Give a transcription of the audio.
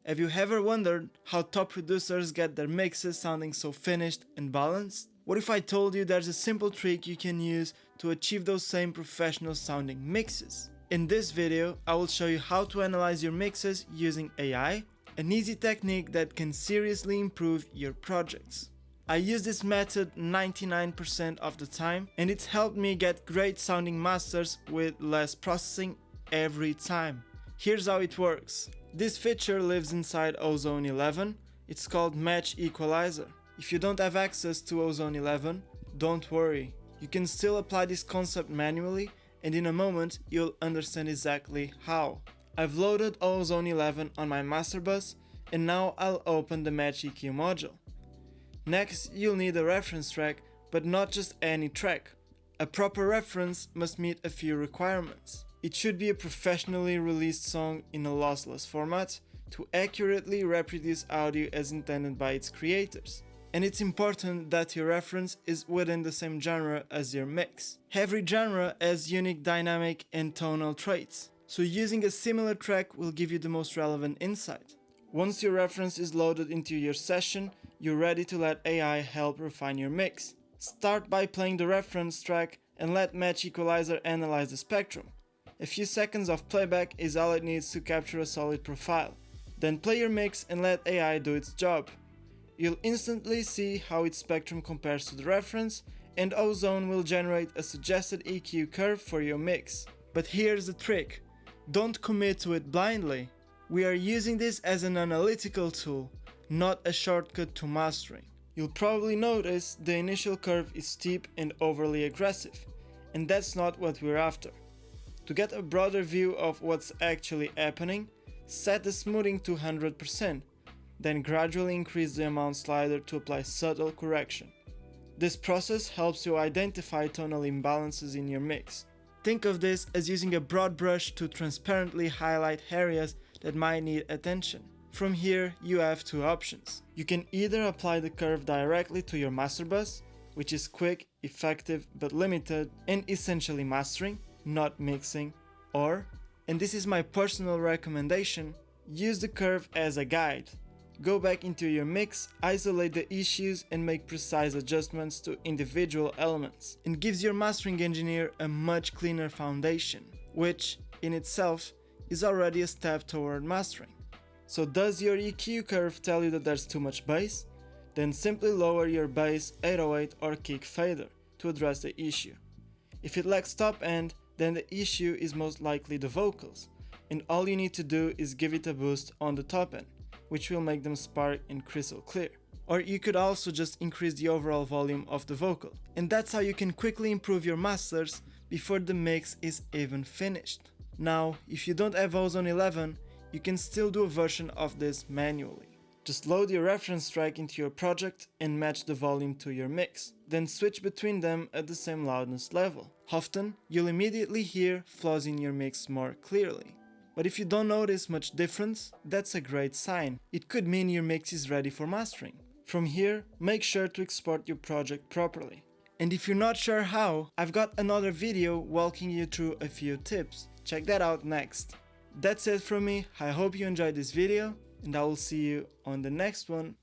Have you ever wondered how top producers get their mixes sounding so finished and balanced? What if I told you there's a simple trick you can use to achieve those same professional sounding mixes? In this video, I will show you how to analyze your mixes using AI, an easy technique that can seriously improve your projects. I use this method 99% of the time, and it's helped me get great sounding masters with less processing every time. Here's how it works. This feature lives inside Ozone 11. It's called Match Equalizer. If you don't have access to Ozone 11, don't worry. You can still apply this concept manually, and in a moment you'll understand exactly how. I've loaded Ozone 11 on my master bus, and now I'll open the Match EQ module. Next, you'll need a reference track, but not just any track. A proper reference must meet a few requirements. It should be a professionally released song in a lossless format to accurately reproduce audio as intended by its creators. And it's important that your reference is within the same genre as your mix. Every genre has unique dynamic and tonal traits, so using a similar track will give you the most relevant insight. Once your reference is loaded into your session, you're ready to let AI help refine your mix. Start by playing the reference track and let Match Equalizer analyze the spectrum. A few seconds of playback is all it needs to capture a solid profile. Then play your mix and let AI do its job. You'll instantly see how its spectrum compares to the reference, and Ozone will generate a suggested EQ curve for your mix. But here's the trick: don't commit to it blindly. We are using this as an analytical tool, not a shortcut to mastering. You'll probably notice the initial curve is steep and overly aggressive, and that's not what we're after. To get a broader view of what's actually happening, set the smoothing to 100%, then gradually increase the amount slider to apply subtle correction. This process helps you identify tonal imbalances in your mix. Think of this as using a broad brush to transparently highlight areas that might need attention. From here, you have two options. You can either apply the curve directly to your master bus, which is quick, effective, but limited, and essentially mastering, not mixing, or, and this is my personal recommendation, use the curve as a guide. Go back into your mix, isolate the issues, and make precise adjustments to individual elements. It gives your mastering engineer a much cleaner foundation, which, in itself, is already a step toward mastering. So does your EQ curve tell you that there's too much bass? Then simply lower your bass, 808 or kick fader to address the issue. If it lacks top end, then the issue is most likely the vocals, and all you need to do is give it a boost on the top end, which will make them spark and crystal clear. Or you could also just increase the overall volume of the vocal. And that's how you can quickly improve your masters before the mix is even finished. Now, if you don't have Ozone 11, you can still do a version of this manually. Just load your reference track into your project and match the volume to your mix. Then switch between them at the same loudness level. Often, you'll immediately hear flaws in your mix more clearly. But if you don't notice much difference, that's a great sign. It could mean your mix is ready for mastering. From here, make sure to export your project properly. And if you're not sure how, I've got another video walking you through a few tips. Check that out next. That's it from me. I hope you enjoyed this video, and I will see you on the next one.